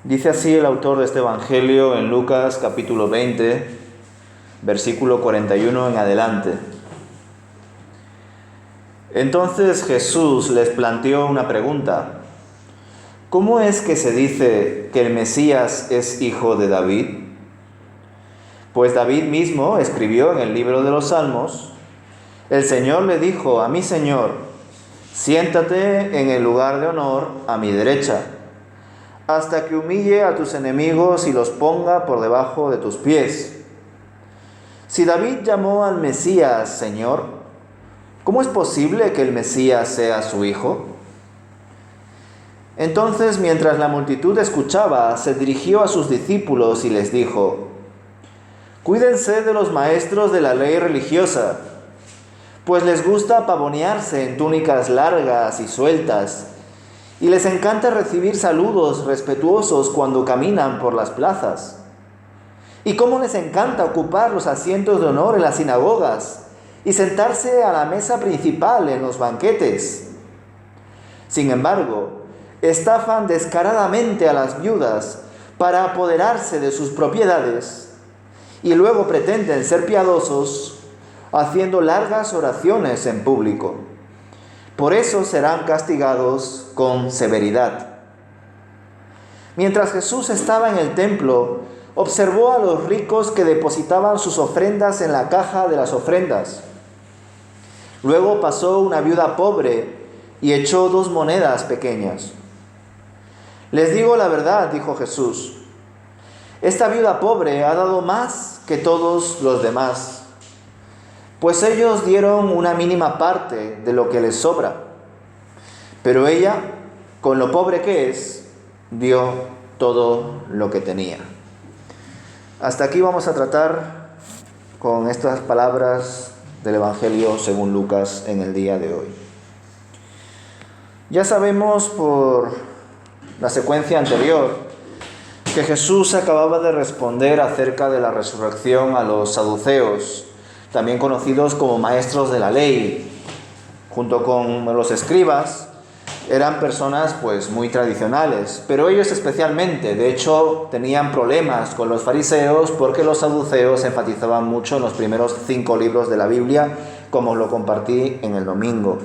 Dice así el autor de este Evangelio en Lucas capítulo 20, versículo 41 en adelante. Entonces Jesús les planteó una pregunta. ¿Cómo es que se dice que el Mesías es hijo de David? Pues David mismo escribió en el libro de los Salmos: el Señor le dijo a mi Señor, siéntate en el lugar de honor a mi derecha, hasta que humille a tus enemigos y los ponga por debajo de tus pies. Si David llamó al Mesías Señor, ¿cómo es posible que el Mesías sea su hijo? Entonces, mientras la multitud escuchaba, se dirigió a sus discípulos y les dijo: cuídense de los maestros de la ley religiosa, pues les gusta pavonearse en túnicas largas y sueltas, y les encanta recibir saludos respetuosos cuando caminan por las plazas. Y cómo les encanta ocupar los asientos de honor en las sinagogas y sentarse a la mesa principal en los banquetes. Sin embargo, estafan descaradamente a las viudas para apoderarse de sus propiedades y luego pretenden ser piadosos haciendo largas oraciones en público. Por eso serán castigados con severidad. Mientras Jesús estaba en el templo, observó a los ricos que depositaban sus ofrendas en la caja de las ofrendas. Luego pasó una viuda pobre y echó 2 monedas pequeñas. Les digo la verdad, dijo Jesús, esta viuda pobre ha dado más que todos los demás, pues ellos dieron una mínima parte de lo que les sobra. Pero ella, con lo pobre que es, dio todo lo que tenía. Hasta aquí vamos a tratar con estas palabras del Evangelio según Lucas en el día de hoy. Ya sabemos por la secuencia anterior que Jesús acababa de responder acerca de la resurrección a los saduceos, también conocidos como maestros de la ley. Junto con los escribas, eran personas muy tradicionales, pero ellos especialmente. De hecho, tenían problemas con los fariseos porque los saduceos enfatizaban mucho en los primeros 5 libros de la Biblia, como lo compartí en el domingo.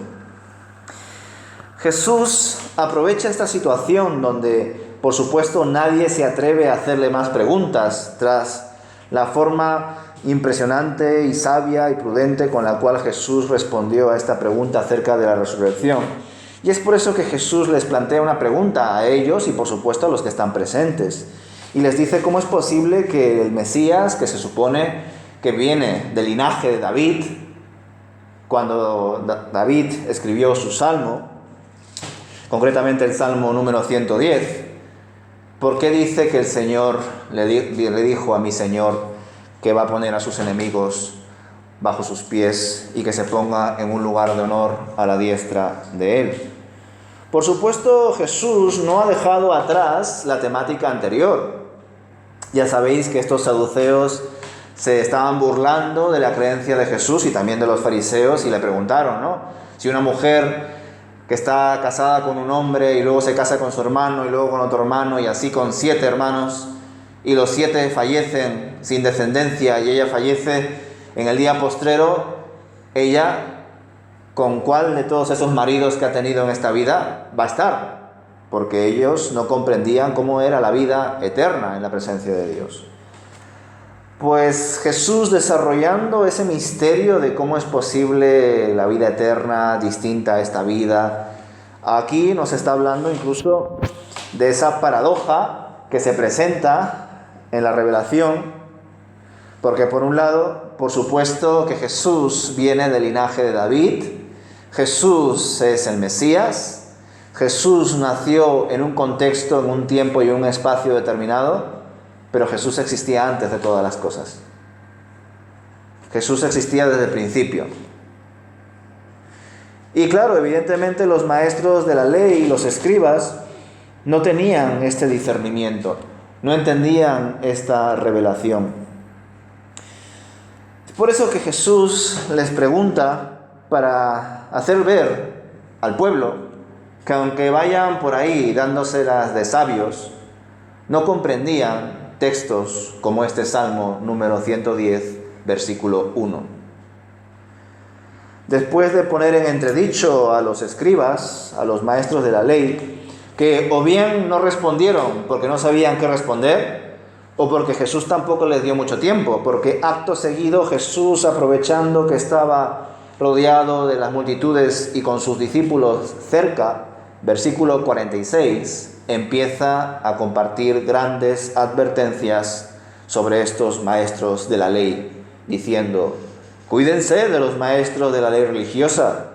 Jesús aprovecha esta situación donde, por supuesto, nadie se atreve a hacerle más preguntas, tras la forma impresionante y sabia y prudente con la cual Jesús respondió a esta pregunta acerca de la resurrección. Y es por eso que Jesús les plantea una pregunta a ellos y, por supuesto, a los que están presentes. Y les dice cómo es posible que el Mesías, que se supone que viene del linaje de David, cuando David escribió su salmo, concretamente el salmo número 110, ¿por qué dice que el Señor le dijo a mi Señor que va a poner a sus enemigos bajo sus pies y que se ponga en un lugar de honor a la diestra de Él? Por supuesto, Jesús no ha dejado atrás la temática anterior. Ya sabéis que estos saduceos se estaban burlando de la creencia de Jesús y también de los fariseos y le preguntaron, ¿no? Si una mujer que está casada con un hombre y luego se casa con su hermano y luego con otro hermano y así con 7 hermanos y los 7 fallecen sin descendencia y ella fallece en el día postrero, ella, ¿con cuál de todos esos maridos que ha tenido en esta vida va a estar? Porque ellos no comprendían cómo era la vida eterna en la presencia de Dios. Pues Jesús, desarrollando ese misterio de cómo es posible la vida eterna distinta a esta vida, aquí nos está hablando incluso de esa paradoja que se presenta en la revelación, porque por un lado, por supuesto que Jesús viene del linaje de David, Jesús es el Mesías, Jesús nació en un contexto, en un tiempo y un espacio determinado, pero Jesús existía antes de todas las cosas. Jesús existía desde el principio. Y claro, evidentemente los maestros de la ley y los escribas no tenían este discernimiento, no entendían esta revelación. Es por eso que Jesús les pregunta para hacer ver al pueblo que aunque vayan por ahí dándoselas de sabios, no comprendían textos como este Salmo número 110, versículo 1. Después de poner en entredicho a los escribas, a los maestros de la ley, que o bien no respondieron porque no sabían qué responder, o porque Jesús tampoco les dio mucho tiempo, porque acto seguido Jesús, aprovechando que estaba rodeado de las multitudes y con sus discípulos cerca, versículo 46, empieza a compartir grandes advertencias sobre estos maestros de la ley, diciendo: cuídense de los maestros de la ley religiosa,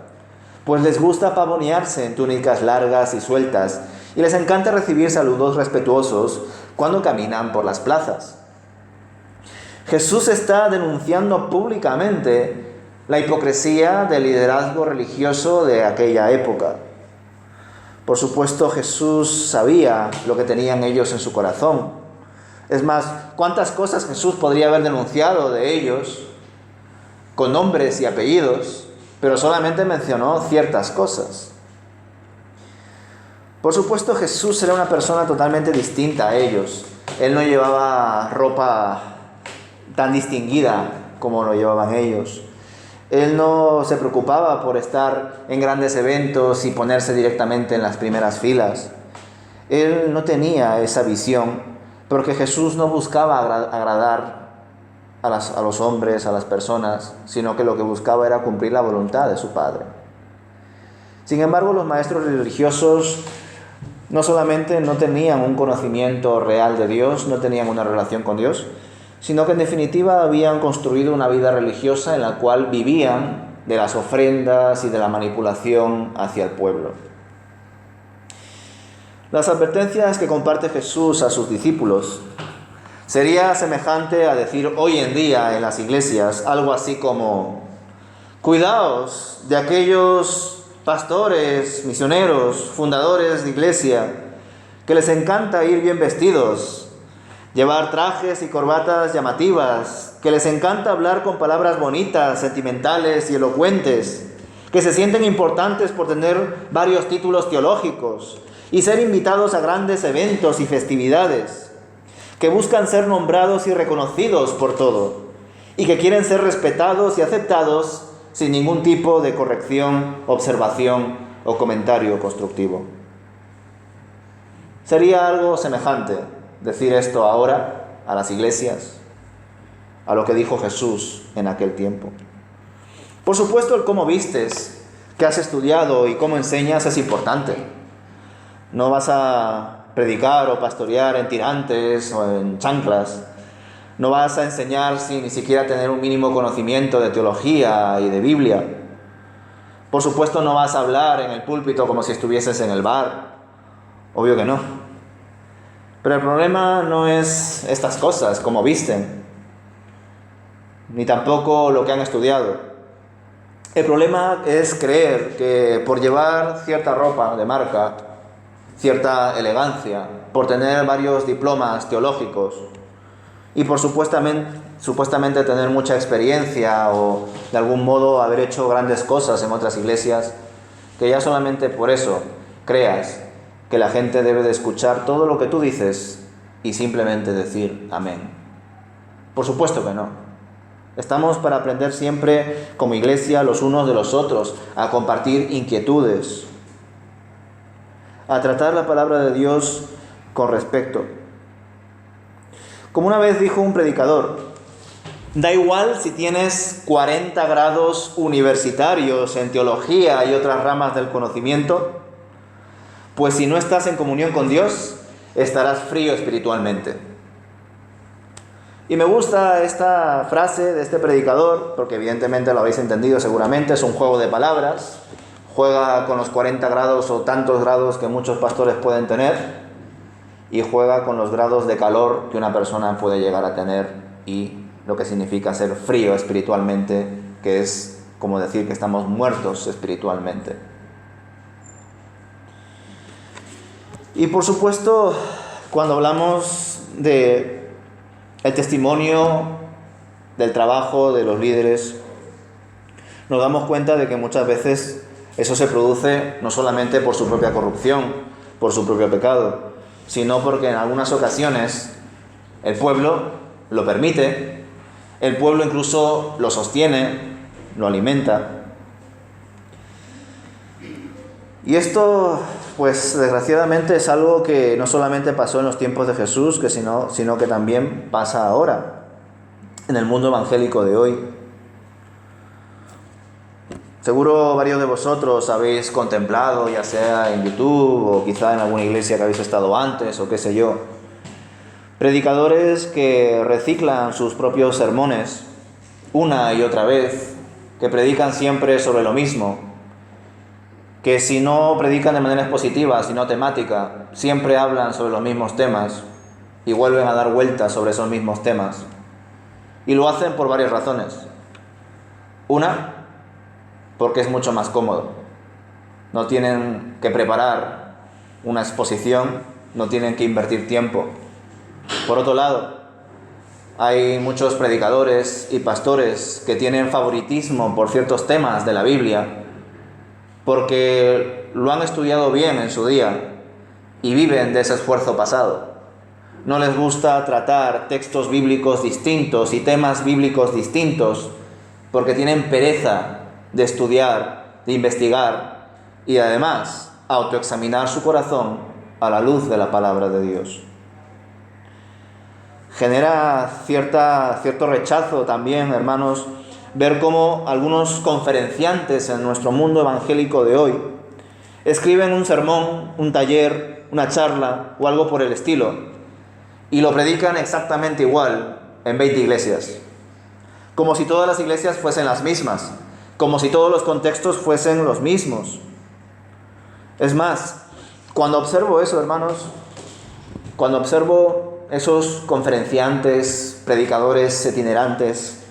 pues les gusta pavonearse en túnicas largas y sueltas, y les encanta recibir saludos respetuosos cuando caminan por las plazas. Jesús está denunciando públicamente la hipocresía del liderazgo religioso de aquella época. Por supuesto, Jesús sabía lo que tenían ellos en su corazón. Es más, ¿cuántas cosas Jesús podría haber denunciado de ellos con nombres y apellidos? Pero solamente mencionó ciertas cosas. Por supuesto, Jesús era una persona totalmente distinta a ellos. Él no llevaba ropa tan distinguida como lo llevaban ellos. Él no se preocupaba por estar en grandes eventos y ponerse directamente en las primeras filas. Él no tenía esa visión, porque Jesús no buscaba agradar a los hombres, a las personas, sino que lo que buscaba era cumplir la voluntad de su Padre. Sin embargo, los maestros religiosos no solamente no tenían un conocimiento real de Dios, no tenían una relación con Dios, sino que en definitiva habían construido una vida religiosa en la cual vivían de las ofrendas y de la manipulación hacia el pueblo. Las advertencias que comparte Jesús a sus discípulos sería semejante a decir hoy en día en las iglesias algo así como: cuidaos de aquellos pastores, misioneros, fundadores de iglesia, que les encanta ir bien vestidos, llevar trajes y corbatas llamativas, que les encanta hablar con palabras bonitas, sentimentales y elocuentes, que se sienten importantes por tener varios títulos teológicos y ser invitados a grandes eventos y festividades, que buscan ser nombrados y reconocidos por todo, y que quieren ser respetados y aceptados sin ningún tipo de corrección, observación o comentario constructivo. Sería algo semejante decir esto ahora a las iglesias, a lo que dijo Jesús en aquel tiempo. Por supuesto, el cómo vistes, qué has estudiado y cómo enseñas es importante. No vas a predicar o pastorear en tirantes o en chanclas. No vas a enseñar sin ni siquiera tener un mínimo conocimiento de teología y de Biblia. Por supuesto, no vas a hablar en el púlpito como si estuvieses en el bar. Obvio que no. Pero el problema no es estas cosas, como visten, ni tampoco lo que han estudiado. El problema es creer que por llevar cierta ropa de marca, cierta elegancia, por tener varios diplomas teológicos y por supuestamente tener mucha experiencia o de algún modo haber hecho grandes cosas en otras iglesias, que ya solamente por eso creas que la gente debe de escuchar todo lo que tú dices y simplemente decir amén. Por supuesto que no. Estamos para aprender siempre como iglesia los unos de los otros, a compartir inquietudes, a tratar la palabra de Dios con respeto. Como una vez dijo un predicador, da igual si tienes 40 grados universitarios en teología y otras ramas del conocimiento, pues si no estás en comunión con Dios, estarás frío espiritualmente. Y me gusta esta frase de este predicador, porque evidentemente lo habéis entendido seguramente, es un juego de palabras, juega con los 40 grados o tantos grados que muchos pastores pueden tener, y juega con los grados de calor que una persona puede llegar a tener y lo que significa ser frío espiritualmente, que es como decir que estamos muertos espiritualmente. Y por supuesto, cuando hablamos de el testimonio del trabajo de los líderes, nos damos cuenta de que muchas veces eso se produce no solamente por su propia corrupción, por su propio pecado, sino porque en algunas ocasiones el pueblo lo permite, el pueblo incluso lo sostiene, lo alimenta. Y esto, pues desgraciadamente es algo que no solamente pasó en los tiempos de Jesús, sino que también pasa ahora, en el mundo evangélico de hoy. Seguro varios de vosotros habéis contemplado, ya sea en YouTube o quizá en alguna iglesia que habéis estado antes o qué sé yo, predicadores que reciclan sus propios sermones una y otra vez, que predican siempre sobre lo mismo, que si no predican de manera expositiva, sino temática, siempre hablan sobre los mismos temas y vuelven a dar vueltas sobre esos mismos temas. Y lo hacen por varias razones. Una, porque es mucho más cómodo. No tienen que preparar una exposición, no tienen que invertir tiempo. Por otro lado, hay muchos predicadores y pastores que tienen favoritismo por ciertos temas de la Biblia, porque lo han estudiado bien en su día y viven de ese esfuerzo pasado. No les gusta tratar textos bíblicos distintos y temas bíblicos distintos, porque tienen pereza de estudiar, de investigar y además autoexaminar su corazón a la luz de la palabra de Dios. Genera cierto rechazo también, hermanos, ver cómo algunos conferenciantes en nuestro mundo evangélico de hoy escriben un sermón, un taller, una charla o algo por el estilo y lo predican exactamente igual en 20 iglesias, como si todas las iglesias fuesen las mismas, como si todos los contextos fuesen los mismos. Es más, cuando observo eso, hermanos, cuando observo esos conferenciantes, predicadores itinerantes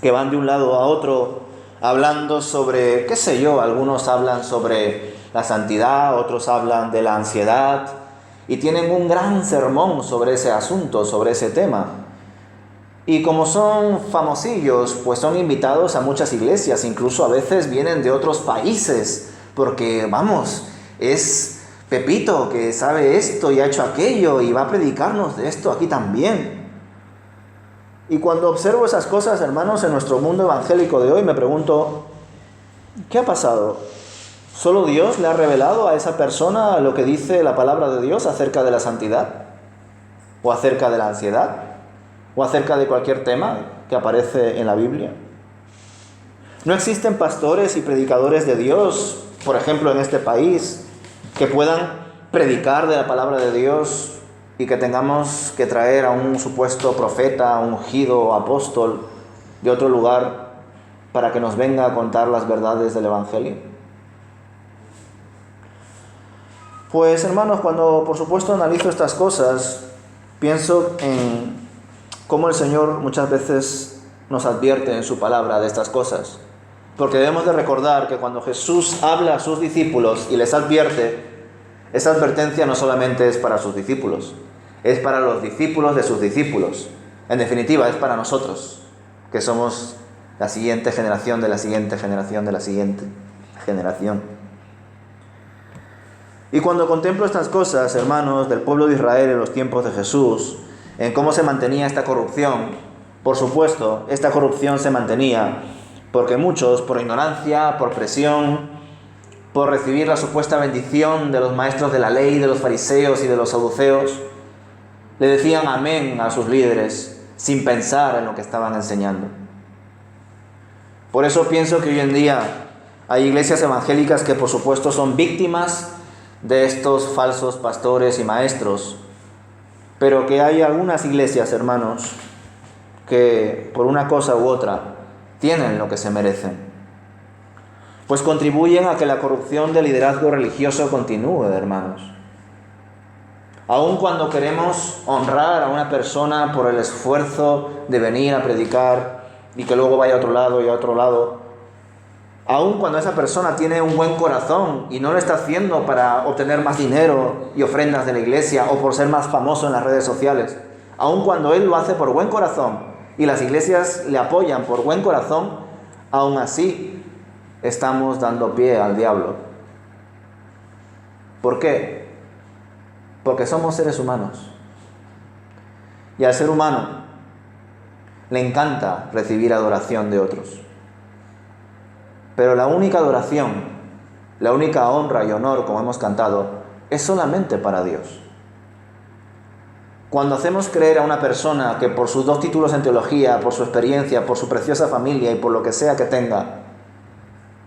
que van de un lado a otro hablando sobre, qué sé yo, algunos hablan sobre la santidad, otros hablan de la ansiedad y tienen un gran sermón sobre ese asunto, sobre ese tema. Y como son famosillos, pues son invitados a muchas iglesias, incluso a veces vienen de otros países, porque vamos, es Pepito que sabe esto y ha hecho aquello y va a predicarnos de esto aquí también. Y cuando observo esas cosas, hermanos, en nuestro mundo evangélico de hoy, me pregunto, ¿qué ha pasado? ¿Solo Dios le ha revelado a esa persona lo que dice la palabra de Dios acerca de la santidad? ¿O acerca de la ansiedad? ¿O acerca de cualquier tema que aparece en la Biblia? ¿No existen pastores y predicadores de Dios, por ejemplo, en este país, que puedan predicar de la palabra de Dios y que tengamos que traer a un supuesto profeta, ungido o apóstol de otro lugar para que nos venga a contar las verdades del Evangelio? Pues, hermanos, cuando por supuesto analizo estas cosas, pienso en cómo el Señor muchas veces nos advierte en su palabra de estas cosas. Porque debemos de recordar que cuando Jesús habla a sus discípulos y les advierte, esa advertencia no solamente es para sus discípulos, es para los discípulos de sus discípulos. En definitiva, es para nosotros, que somos la siguiente generación de la siguiente generación de la siguiente generación. Y cuando contemplo estas cosas, hermanos, del pueblo de Israel en los tiempos de Jesús, en cómo se mantenía esta corrupción, por supuesto, esta corrupción se mantenía porque muchos, por ignorancia, por presión, por recibir la supuesta bendición de los maestros de la ley, de los fariseos y de los saduceos, le decían amén a sus líderes sin pensar en lo que estaban enseñando. Por eso pienso que hoy en día hay iglesias evangélicas que por supuesto son víctimas de estos falsos pastores y maestros, pero que hay algunas iglesias, hermanos, que por una cosa u otra tienen lo que se merecen, pues contribuyen a que la corrupción del liderazgo religioso continúe, hermanos. Aun cuando queremos honrar a una persona por el esfuerzo de venir a predicar y que luego vaya a otro lado y a otro lado, aun cuando esa persona tiene un buen corazón y no lo está haciendo para obtener más dinero y ofrendas de la iglesia o por ser más famoso en las redes sociales, aun cuando él lo hace por buen corazón y las iglesias le apoyan por buen corazón, aún así estamos dando pie al diablo. ¿Por qué? porque somos seres humanos. Y al ser humano le encanta recibir adoración de otros. Pero la única adoración, la única honra y honor, como hemos cantado, es solamente para Dios. Cuando hacemos creer a una persona que por sus 2 títulos en teología, por su experiencia, por su preciosa familia y por lo que sea que tenga,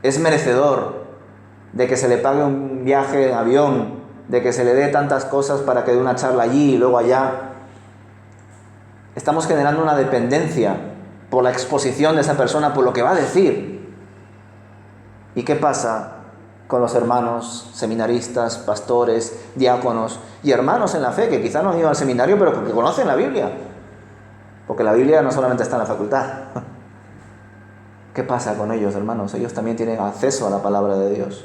es merecedor de que se le pague un viaje en avión, de que se le dé tantas cosas para que dé una charla allí y luego allá, estamos generando una dependencia por la exposición de esa persona, por lo que va a decir. ¿Y qué pasa con los hermanos seminaristas, pastores, diáconos y hermanos en la fe que quizás no han ido al seminario pero que conocen la Biblia? Porque la Biblia no solamente está en la facultad. ¿Qué pasa con ellos, hermanos? Ellos también tienen acceso a la palabra de Dios.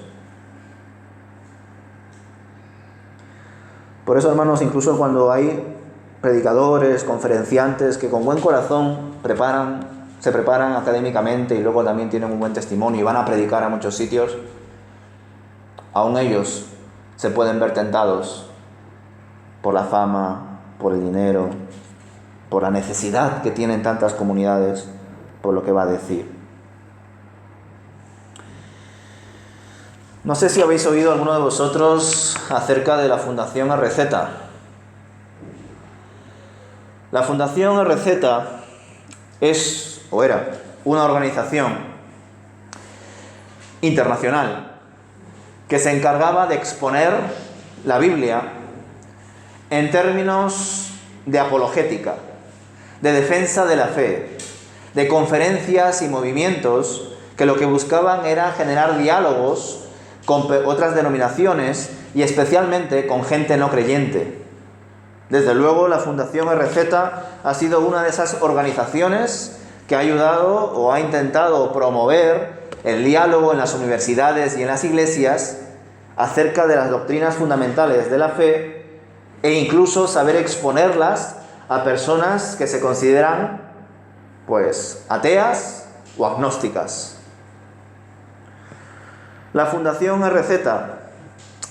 Por eso, hermanos, incluso cuando hay predicadores, conferenciantes que con buen corazón se preparan académicamente y luego también tienen un buen testimonio y van a predicar a muchos sitios, aún ellos se pueden ver tentados por la fama, por el dinero, por la necesidad que tienen tantas comunidades, por lo que va a decir. No sé si habéis oído alguno de vosotros acerca de la Fundación RZ. La Fundación RZ es, o era, una organización internacional que se encargaba de exponer la Biblia en términos de apologética, de defensa de la fe, de conferencias y movimientos que lo que buscaban era generar diálogos con otras denominaciones y especialmente con gente no creyente. Desde luego, la Fundación RZ ha sido una de esas organizaciones que ha ayudado o ha intentado promover el diálogo en las universidades y en las iglesias acerca de las doctrinas fundamentales de la fe e incluso saber exponerlas a personas que se consideran, pues, ateas o agnósticas. La Fundación RZ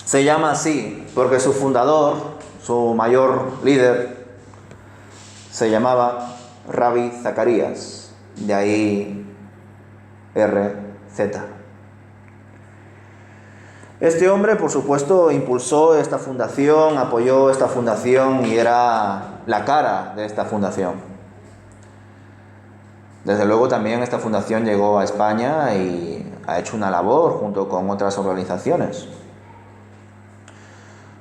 se llama así porque su fundador, su mayor líder, se llamaba Rabbi Zacarías, de ahí RZ. Este hombre, por supuesto, impulsó esta fundación, apoyó esta fundación y era la cara de esta fundación. Desde luego también esta fundación llegó a España y ha hecho una labor junto con otras organizaciones.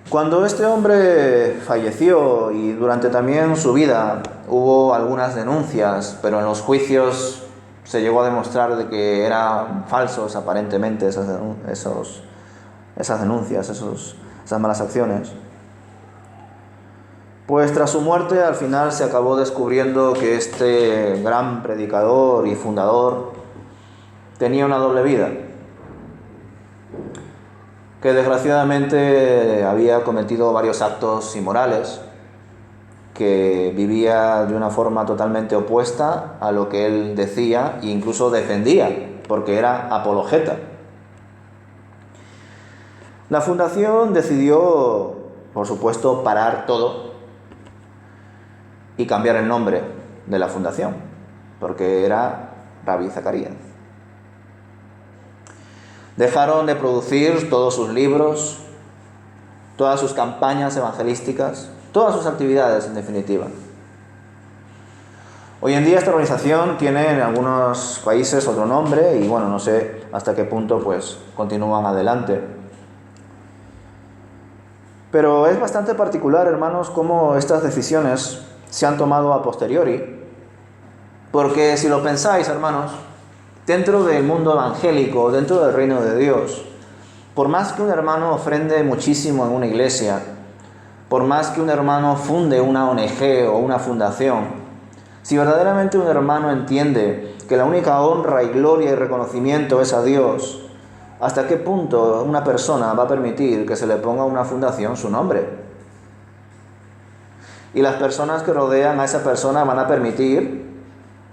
Cuando este hombre falleció y durante también su vida hubo algunas denuncias, pero en los juicios se llegó a demostrar de que eran falsos aparentemente esas denuncias, esas malas acciones. Pues tras su muerte al final se acabó descubriendo que este gran predicador y fundador tenía una doble vida, que desgraciadamente había cometido varios actos inmorales, que vivía de una forma totalmente opuesta a lo que él decía e incluso defendía, porque era apologeta. La fundación decidió, por supuesto, parar todo y cambiar el nombre de la fundación, porque era Rabbi Zacarías. Dejaron de producir todos sus libros, todas sus campañas evangelísticas, todas sus actividades en definitiva. Hoy en día esta organización tiene en algunos países otro nombre y bueno, no sé hasta qué punto pues continúan adelante. Pero es bastante particular, hermanos, cómo estas decisiones se han tomado a posteriori, porque si lo pensáis, hermanos, dentro del mundo evangélico, dentro del reino de Dios, por más que un hermano ofrende muchísimo en una iglesia, por más que un hermano funde una ONG o una fundación, si verdaderamente un hermano entiende que la única honra y gloria y reconocimiento es a Dios, ¿hasta qué punto una persona va a permitir que se le ponga a una fundación su nombre? Y las personas que rodean a esa persona van a permitir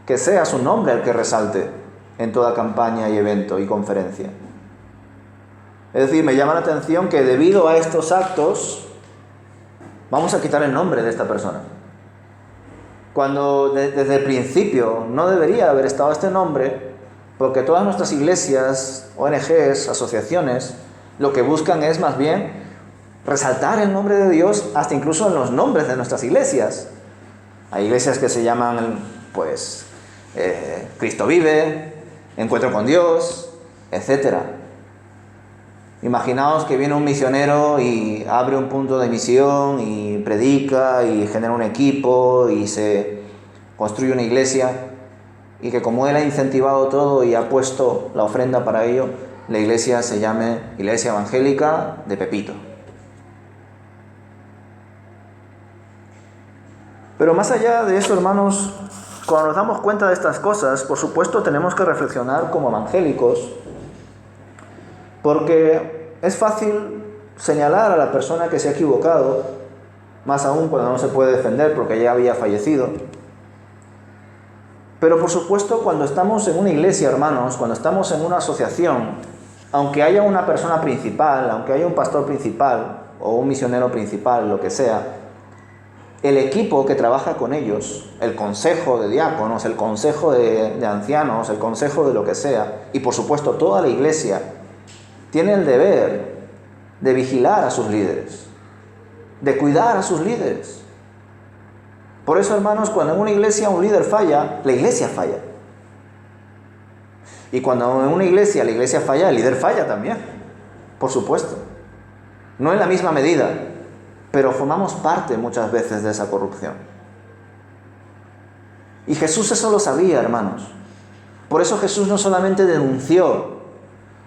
que sea su nombre el que resalte en toda campaña y evento y conferencia. Es decir, me llama la atención que debido a estos actos, vamos a quitar el nombre de esta persona. Cuando desde el principio no debería haber estado este nombre, porque todas nuestras iglesias, ONGs, asociaciones, lo que buscan es más bien resaltar el nombre de Dios hasta incluso en los nombres de nuestras iglesias. Hay iglesias que se llaman, pues, Cristo vive, Encuentro con Dios, etc. Imaginaos que viene un misionero y abre un punto de misión y predica y genera un equipo y se construye una iglesia, y que como él ha incentivado todo y ha puesto la ofrenda para ello, la iglesia se llame Iglesia Evangélica de Pepito. Pero más allá de eso, hermanos, cuando nos damos cuenta de estas cosas, por supuesto tenemos que reflexionar como evangélicos, porque es fácil señalar a la persona que se ha equivocado, más aún cuando no se puede defender porque ya había fallecido. Pero por supuesto, cuando estamos en una iglesia, hermanos, cuando estamos en una asociación, aunque haya una persona principal, aunque haya un pastor principal o un misionero principal, lo que sea, el equipo que trabaja con ellos, el consejo de diáconos, el consejo de ancianos, el consejo de lo que sea, y por supuesto toda la iglesia, tiene el deber de vigilar a sus líderes, de cuidar a sus líderes. Por eso, hermanos, cuando en una iglesia un líder falla, la iglesia falla. Y cuando en una iglesia la iglesia falla, el líder falla también, por supuesto. No en la misma medida, pero formamos parte muchas veces de esa corrupción. Y Jesús eso lo sabía, hermanos. Por eso Jesús no solamente denunció: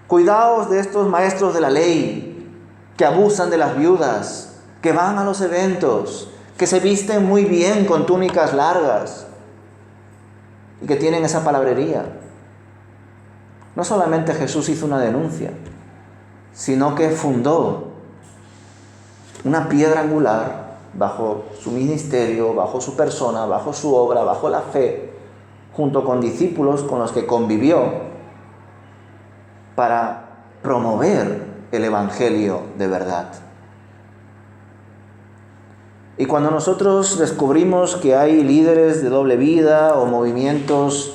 cuidaos de estos maestros de la ley, que abusan de las viudas, que van a los eventos, que se visten muy bien con túnicas largas y que tienen esa palabrería. No solamente Jesús hizo una denuncia, sino que fundó una piedra angular bajo su ministerio, bajo su persona, bajo su obra, bajo la fe, junto con discípulos con los que convivió para promover el evangelio de verdad. Y cuando nosotros descubrimos que hay líderes de doble vida o movimientos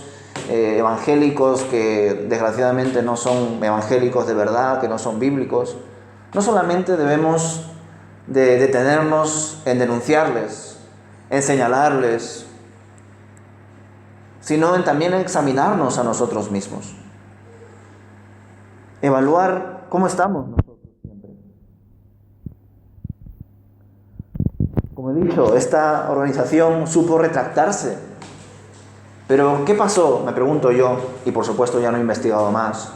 evangélicos que desgraciadamente no son evangélicos de verdad, que no son bíblicos, no solamente debemos de detenernos en denunciarles, en señalarles, sino en también examinarnos a nosotros mismos. Evaluar cómo estamos nosotros siempre. Como he dicho, esta organización supo retractarse. Pero ¿qué pasó? Me pregunto yo, y por supuesto ya no he investigado más.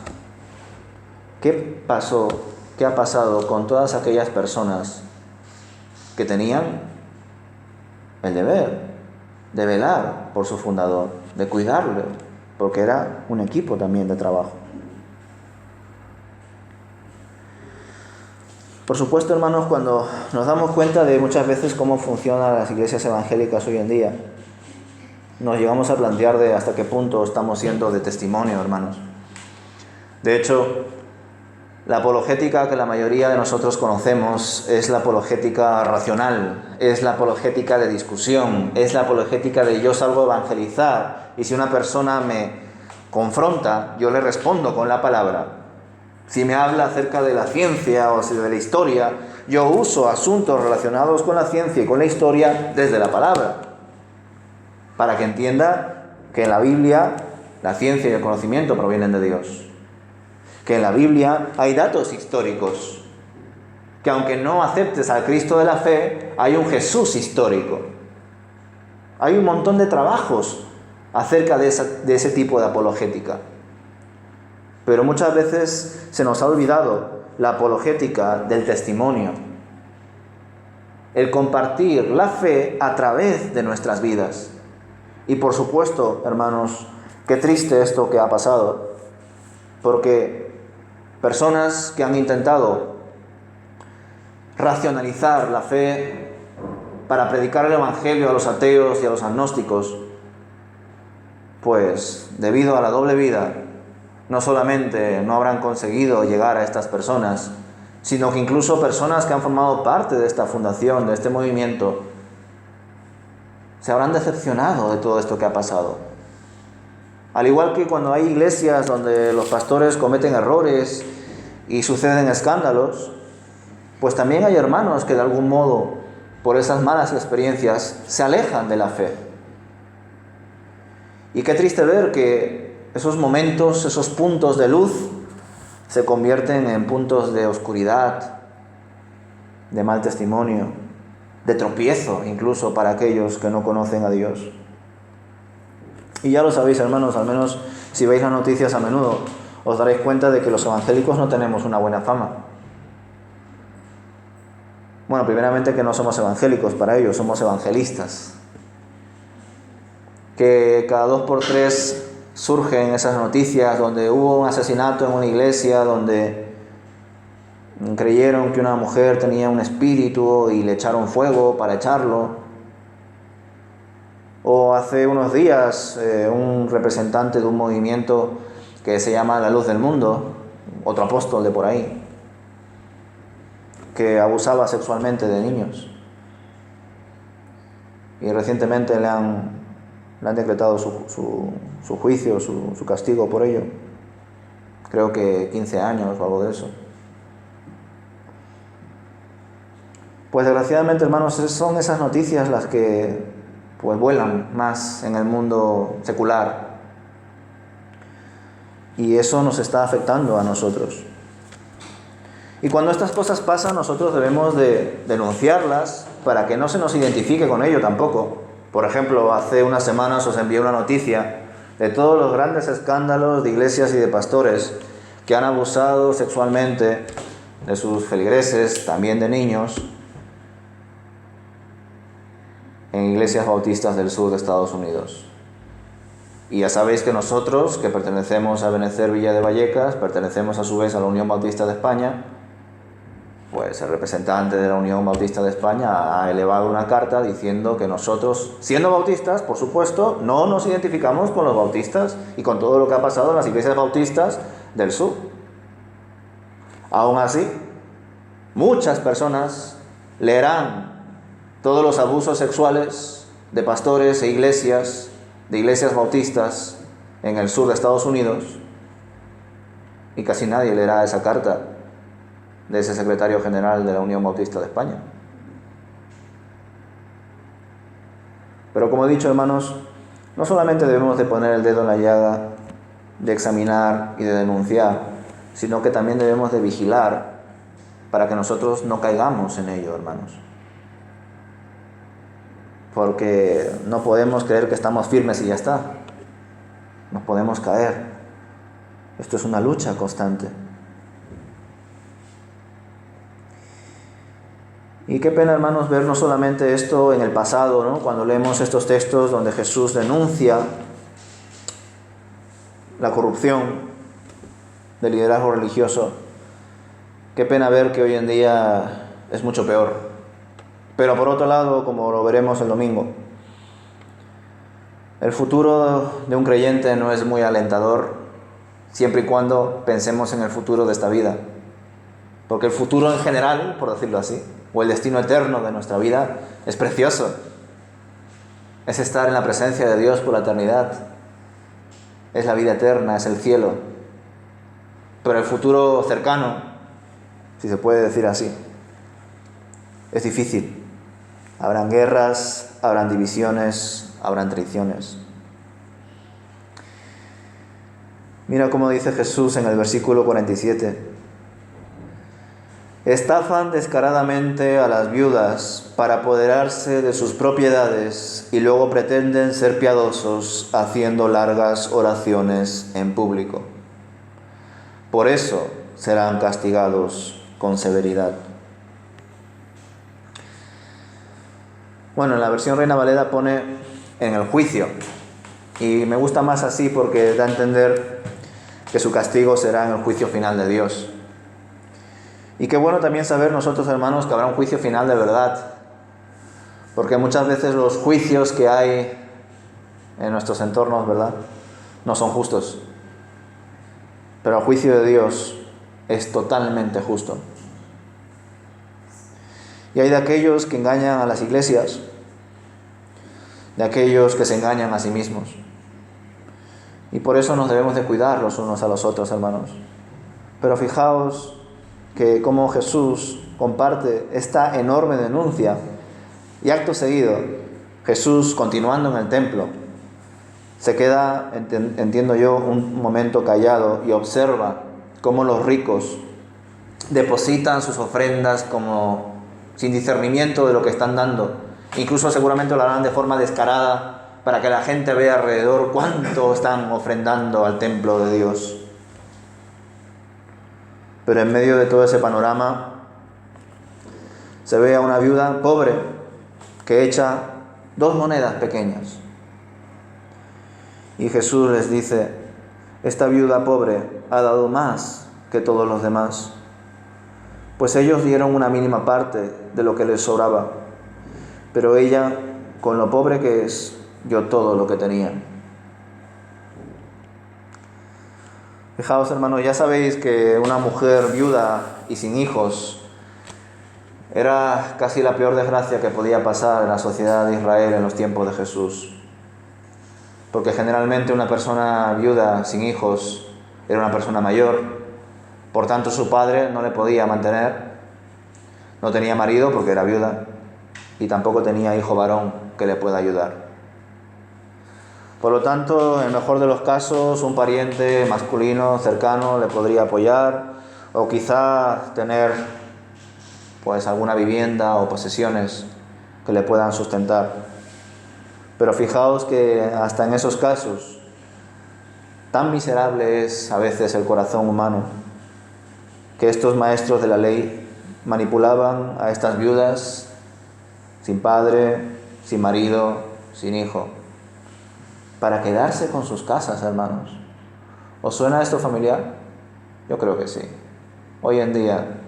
¿Qué pasó? ¿Qué ha pasado con todas aquellas personas que tenían el deber de velar por su fundador, de cuidarle, porque era un equipo también de trabajo? Por supuesto, hermanos, cuando nos damos cuenta de muchas veces cómo funcionan las iglesias evangélicas hoy en día, nos llegamos a plantear de hasta qué punto estamos siendo de testimonio, hermanos. De hecho, la apologética que la mayoría de nosotros conocemos es la apologética racional, es la apologética de discusión, es la apologética de yo salgo a evangelizar y si una persona me confronta, yo le respondo con la palabra. Si me habla acerca de la ciencia o de la historia, yo uso asuntos relacionados con la ciencia y con la historia desde la palabra, para que entienda que en la Biblia la ciencia y el conocimiento provienen de Dios. Que en la Biblia hay datos históricos, que aunque no aceptes al Cristo de la fe, hay un Jesús histórico. Hay un montón de trabajos acerca de ese tipo de apologética. Pero muchas veces se nos ha olvidado la apologética del testimonio, el compartir la fe a través de nuestras vidas. Y por supuesto, hermanos, qué triste esto que ha pasado, porque personas que han intentado racionalizar la fe para predicar el evangelio a los ateos y a los agnósticos, pues debido a la doble vida, no solamente no habrán conseguido llegar a estas personas, sino que incluso personas que han formado parte de esta fundación, de este movimiento, se habrán decepcionado de todo esto que ha pasado. Al igual que cuando hay iglesias donde los pastores cometen errores y suceden escándalos, pues también hay hermanos que de algún modo, por esas malas experiencias, se alejan de la fe. Y qué triste ver que esos momentos, esos puntos de luz, se convierten en puntos de oscuridad, de mal testimonio, de tropiezo incluso para aquellos que no conocen a Dios. Y ya lo sabéis, hermanos, al menos si veis las noticias a menudo, os daréis cuenta de que los evangélicos no tenemos una buena fama. Bueno, primeramente que no somos evangélicos para ellos, somos evangelistas. Que cada 2 por 3 surgen esas noticias donde hubo un asesinato en una iglesia, donde creyeron que una mujer tenía un espíritu y le echaron fuego para echarlo. O hace unos días un representante de un movimiento que se llama La Luz del Mundo, otro apóstol de por ahí, que abusaba sexualmente de niños. Y recientemente le han decretado su juicio, su castigo por ello. Creo que 15 años o algo de eso. Pues desgraciadamente, hermanos, son esas noticias las que pues vuelan más en el mundo secular. Y eso nos está afectando a nosotros. Y cuando estas cosas pasan, nosotros debemos de denunciarlas para que no se nos identifique con ello tampoco. Por ejemplo, hace unas semanas os envié una noticia de todos los grandes escándalos de iglesias y de pastores que han abusado sexualmente de sus feligreses, también de niños, en iglesias bautistas del sur de Estados Unidos. Y ya sabéis que nosotros, que pertenecemos a Benecer Villa de Vallecas, pertenecemos a su vez a la Unión Bautista de España, pues el representante de la Unión Bautista de España ha elevado una carta diciendo que nosotros, siendo bautistas, por supuesto, no nos identificamos con los bautistas y con todo lo que ha pasado en las iglesias bautistas del sur. Aún así, muchas personas leerán todos los abusos sexuales de pastores e iglesias, de iglesias bautistas en el sur de Estados Unidos, y casi nadie leerá esa carta de ese secretario general de la Unión Bautista de España. Pero como he dicho, hermanos, no solamente debemos de poner el dedo en la llaga, de examinar y de denunciar, sino que también debemos de vigilar para que nosotros no caigamos en ello, hermanos. Porque no podemos creer que estamos firmes y ya está. Nos podemos caer. Esto es una lucha constante. Y qué pena, hermanos, ver no solamente esto en el pasado, ¿no? Cuando leemos estos textos donde Jesús denuncia la corrupción del liderazgo religioso. Qué pena ver que hoy en día es mucho peor. Pero por otro lado, como lo veremos el domingo, el futuro de un creyente no es muy alentador siempre y cuando pensemos en el futuro de esta vida. Porque el futuro en general, por decirlo así, o el destino eterno de nuestra vida es precioso. Es estar en la presencia de Dios por la eternidad. Es la vida eterna, es el cielo. Pero el futuro cercano, si se puede decir así, es difícil. Habrán guerras, habrán divisiones, habrán traiciones. Mira cómo dice Jesús en el versículo 47. Estafan descaradamente a las viudas para apoderarse de sus propiedades y luego pretenden ser piadosos haciendo largas oraciones en público. Por eso serán castigados con severidad. Bueno, en la versión Reina Valera pone en el juicio, y me gusta más así porque da a entender que su castigo será en el juicio final de Dios. Y qué bueno también saber nosotros, hermanos, que habrá un juicio final de verdad, porque muchas veces los juicios que hay en nuestros entornos, ¿verdad?, no son justos, pero el juicio de Dios es totalmente justo. Y hay de aquellos que engañan a las iglesias, de aquellos que se engañan a sí mismos. Y por eso nos debemos de cuidar los unos a los otros, hermanos. Pero fijaos que como Jesús comparte esta enorme denuncia y acto seguido, Jesús, continuando en el templo, se queda, entiendo yo, un momento callado y observa cómo los ricos depositan sus ofrendas como sin discernimiento de lo que están dando. Incluso seguramente lo harán de forma descarada para que la gente vea alrededor cuánto están ofrendando al templo de Dios. Pero en medio de todo ese panorama se ve a una viuda pobre que echa 2 monedas pequeñas. Y Jesús les dice: esta viuda pobre ha dado más que todos los demás, pues ellos dieron una mínima parte de lo que les sobraba, pero ella, con lo pobre que es, dio todo lo que tenía. Fijaos, hermanos, ya sabéis que una mujer viuda y sin hijos era casi la peor desgracia que podía pasar en la sociedad de Israel en los tiempos de Jesús. Porque generalmente una persona viuda sin hijos era una persona mayor, por tanto su padre no le podía mantener, no tenía marido porque era viuda y tampoco tenía hijo varón que le pueda ayudar. Por lo tanto, en el mejor de los casos, un pariente masculino cercano le podría apoyar o quizá tener pues alguna vivienda o posesiones que le puedan sustentar. Pero fijaos que hasta en esos casos, tan miserable es a veces el corazón humano, que estos maestros de la ley manipulaban a estas viudas sin padre, sin marido, sin hijo, para quedarse con sus casas, hermanos. ¿Os suena esto familiar? Yo creo que sí. Hoy en día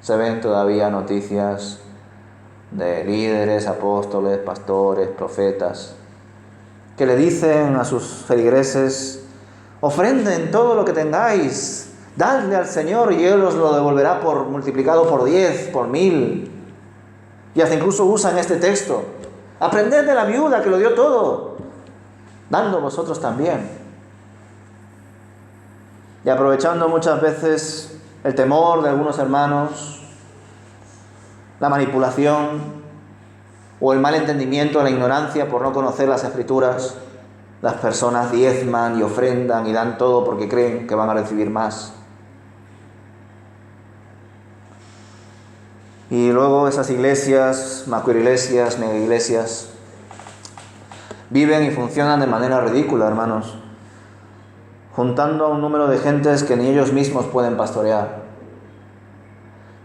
se ven todavía noticias de líderes, apóstoles, pastores, profetas, que le dicen a sus feligreses: ofrenden todo lo que tengáis, dadle al Señor y Él os lo devolverá multiplicado por 10, por 1000. Y hasta incluso usan este texto: aprended de la viuda que lo dio todo, dando vosotros también. Y aprovechando muchas veces el temor de algunos hermanos, la manipulación o el mal entendimiento, la ignorancia por no conocer las Escrituras, las personas diezman y ofrendan y dan todo porque creen que van a recibir más. Y luego esas iglesias, macroiglesias, megaiglesias, viven y funcionan de manera ridícula, hermanos, juntando a un número de gentes que ni ellos mismos pueden pastorear,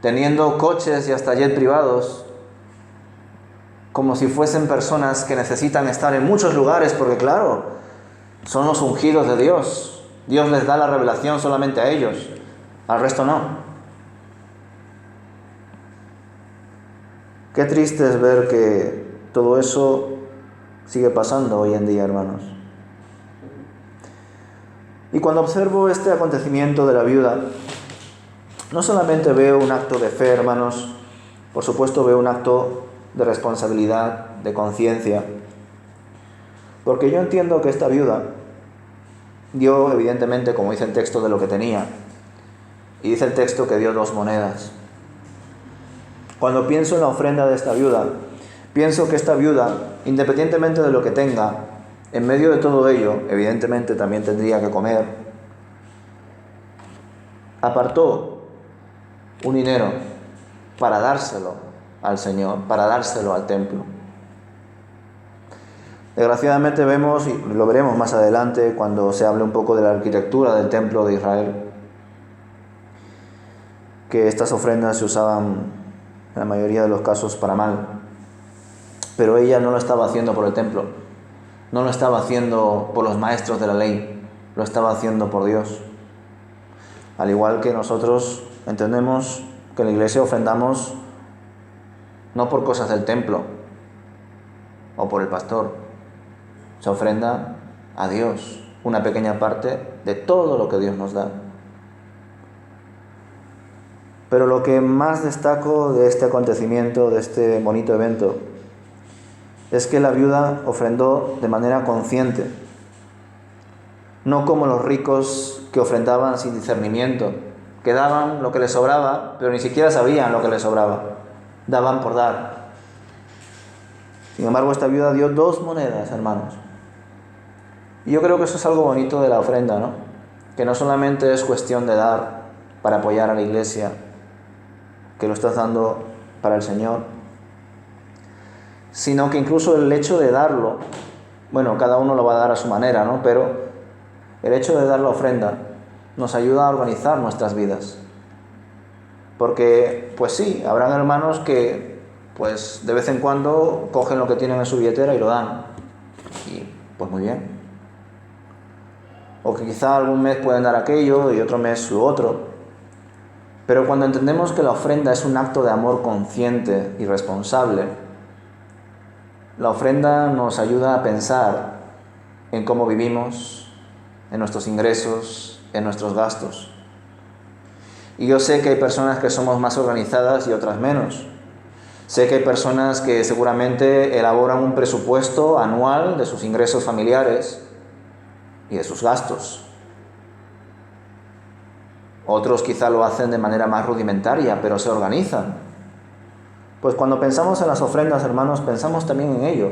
teniendo coches y hasta jet privados, como si fuesen personas que necesitan estar en muchos lugares, porque claro, son los ungidos de Dios. Dios les da la revelación solamente a ellos, al resto no. Qué triste es ver que todo eso sigue pasando hoy en día, hermanos. Y cuando observo este acontecimiento de la viuda, no solamente veo un acto de fe, hermanos, por supuesto veo un acto de responsabilidad, de conciencia, porque yo entiendo que esta viuda dio, evidentemente, como dice el texto, de lo que tenía, y dice el texto que dio 2 monedas. Cuando pienso en la ofrenda de esta viuda, pienso que esta viuda, independientemente de lo que tenga, en medio de todo ello, evidentemente también tendría que comer, apartó un dinero para dárselo al Señor, para dárselo al templo. Desgraciadamente vemos, y lo veremos más adelante cuando se hable un poco de la arquitectura del templo de Israel, que estas ofrendas se usaban en la mayoría de los casos para mal. Pero ella no lo estaba haciendo por el templo, no lo estaba haciendo por los maestros de la ley, lo estaba haciendo por Dios. Al igual que nosotros entendemos que en la iglesia ofrendamos no por cosas del templo o por el pastor, se ofrenda a Dios una pequeña parte de todo lo que Dios nos da. Pero lo que más destaco de este acontecimiento, de este bonito evento, es que la viuda ofrendó de manera consciente, no como los ricos que ofrendaban sin discernimiento, que daban lo que les sobraba, pero ni siquiera sabían lo que les sobraba, daban por dar. Sin embargo, esta viuda dio 2 monedas, hermanos. Y yo creo que eso es algo bonito de la ofrenda, ¿no? Que no solamente es cuestión de dar para apoyar a la iglesia, que lo estás dando para el Señor, sino que incluso el hecho de darlo, bueno, cada uno lo va a dar a su manera, ¿no? Pero el hecho de dar la ofrenda nos ayuda a organizar nuestras vidas. Porque, pues sí, habrán hermanos que, pues de vez en cuando cogen lo que tienen en su billetera y lo dan. Y, pues muy bien. O que quizá algún mes pueden dar aquello y otro mes lo otro. Pero cuando entendemos que la ofrenda es un acto de amor consciente y responsable, la ofrenda nos ayuda a pensar en cómo vivimos, en nuestros ingresos, en nuestros gastos. Y yo sé que hay personas que somos más organizadas y otras menos. Sé que hay personas que seguramente elaboran un presupuesto anual de sus ingresos familiares y de sus gastos. Otros quizá lo hacen de manera más rudimentaria, pero se organizan. Pues cuando pensamos en las ofrendas, hermanos, pensamos también en ello.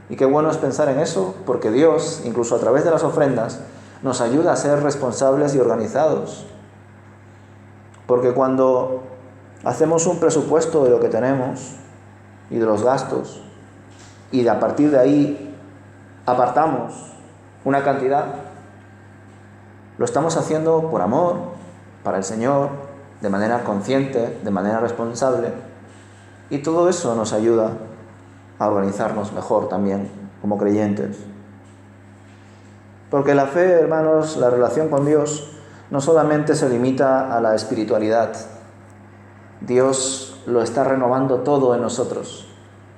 Y qué bueno es pensar en eso, porque Dios, incluso a través de las ofrendas, nos ayuda a ser responsables y organizados. Porque cuando hacemos un presupuesto de lo que tenemos y de los gastos, y a partir de ahí apartamos una cantidad, lo estamos haciendo por amor, para el Señor, de manera consciente, de manera responsable, y todo eso nos ayuda a organizarnos mejor también como creyentes. Porque la fe, hermanos, la relación con Dios, no solamente se limita a la espiritualidad. Dios lo está renovando todo en nosotros,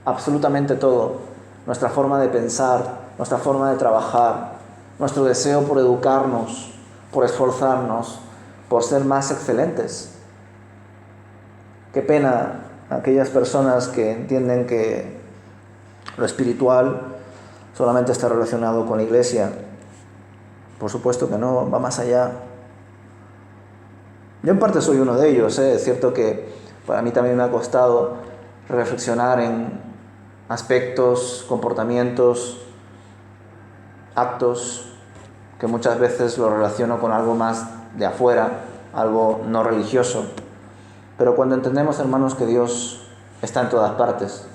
absolutamente todo. Nuestra forma de pensar, nuestra forma de trabajar, nuestro deseo por educarnos, por esforzarnos, por ser más excelentes. Qué pena aquellas personas que entienden que lo espiritual solamente está relacionado con la iglesia. Por supuesto que no, va más allá. Yo en parte soy uno de ellos, ¿eh? Es cierto que para mí también me ha costado reflexionar en aspectos, comportamientos, actos que muchas veces lo relaciono con algo más de afuera, algo no religioso. Pero cuando entendemos, hermanos, que Dios está en todas partes,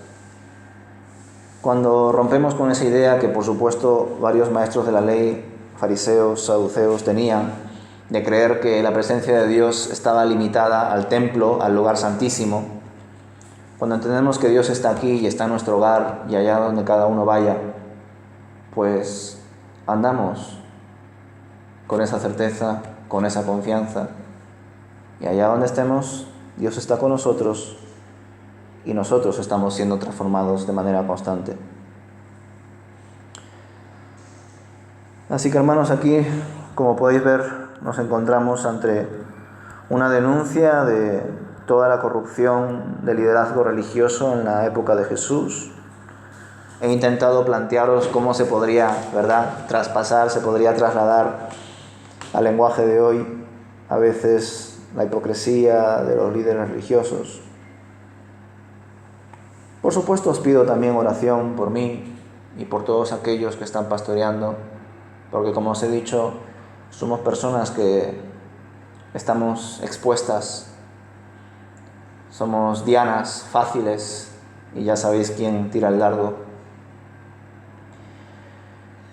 cuando rompemos con esa idea que, por supuesto, varios maestros de la ley, fariseos, saduceos, tenían, de creer que la presencia de Dios estaba limitada al templo, al lugar santísimo, cuando entendemos que Dios está aquí y está en nuestro hogar y allá donde cada uno vaya, pues andamos con esa certeza, con esa confianza, y allá donde estemos, Dios está con nosotros y nosotros estamos siendo transformados de manera constante. Así que, hermanos, aquí, como podéis ver, nos encontramos ante una denuncia de toda la corrupción del liderazgo religioso en la época de Jesús. He intentado plantearos cómo se podría, ¿verdad?, traspasar, se podría trasladar al lenguaje de hoy, a veces la hipocresía de los líderes religiosos. Por supuesto, os pido también oración por mí y por todos aquellos que están pastoreando, porque, como os he dicho, somos personas que estamos expuestas, somos dianas fáciles y ya sabéis quién tira el dardo.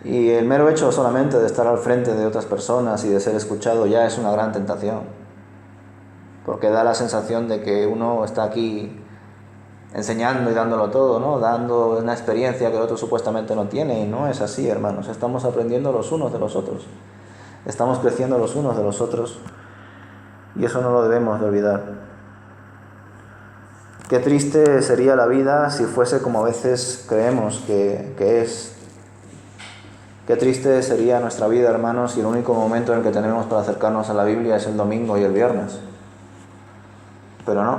Y el mero hecho solamente de estar al frente de otras personas y de ser escuchado ya es una gran tentación, porque da la sensación de que uno está aquí enseñando y dándolo todo, ¿no? Dando una experiencia que el otro supuestamente no tiene, y no es así, hermanos. Estamos aprendiendo los unos de los otros, estamos creciendo los unos de los otros, y eso no lo debemos de olvidar. Qué triste sería la vida si fuese como a veces creemos que es. Qué triste sería nuestra vida, hermanos, si el único momento en el que tenemos para acercarnos a la Biblia es el domingo y el viernes. Pero no,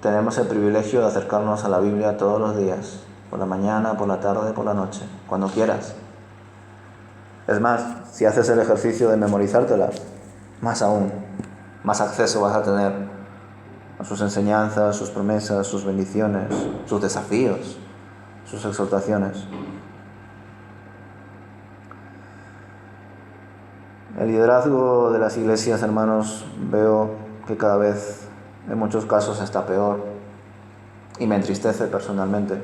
tenemos el privilegio de acercarnos a la Biblia todos los días, por la mañana, por la tarde, por la noche, cuando quieras. Es más, si haces el ejercicio de memorizártela, más aún, más acceso vas a tener a sus enseñanzas, sus promesas, sus bendiciones, sus desafíos, sus exhortaciones. El liderazgo de las iglesias, hermanos, veo que cada vez, en muchos casos, está peor y me entristece personalmente.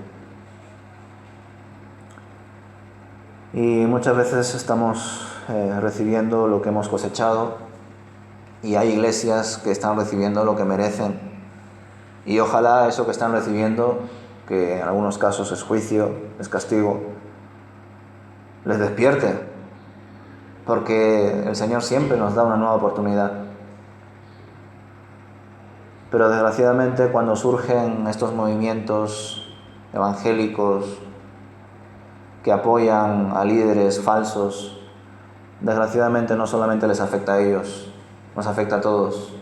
Y muchas veces estamos recibiendo lo que hemos cosechado y hay iglesias que están recibiendo lo que merecen. Y ojalá eso que están recibiendo, que en algunos casos es juicio, es castigo, les despierte, porque el Señor siempre nos da una nueva oportunidad. Pero desgraciadamente cuando surgen estos movimientos evangélicos que apoyan a líderes falsos, desgraciadamente no solamente les afecta a ellos, nos afecta a todos.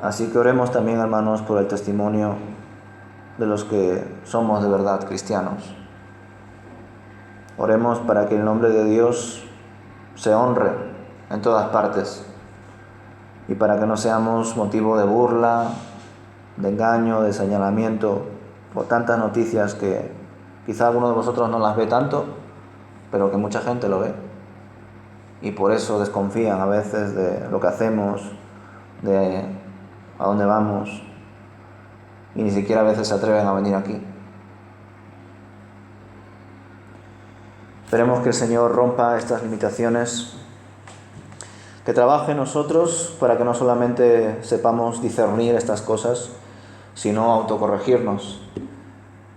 Así que oremos también, hermanos, por el testimonio de los que somos de verdad cristianos. Oremos para que el nombre de Dios se honre en todas partes y para que no seamos motivo de burla, de engaño, de señalamiento por tantas noticias que quizá alguno de vosotros no las ve tanto, pero que mucha gente lo ve y por eso desconfían a veces de lo que hacemos, de a dónde vamos y ni siquiera a veces se atreven a venir aquí. Esperemos que el Señor rompa estas limitaciones, que trabaje en nosotros para que no solamente sepamos discernir estas cosas, sino autocorregirnos,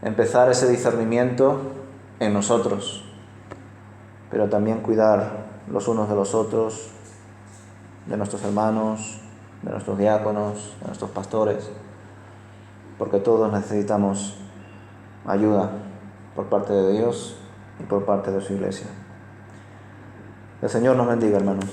empezar ese discernimiento en nosotros, pero también cuidar los unos de los otros, de nuestros hermanos, de nuestros diáconos, de nuestros pastores, porque todos necesitamos ayuda por parte de Dios y por parte de su iglesia. El Señor nos bendiga, hermanos.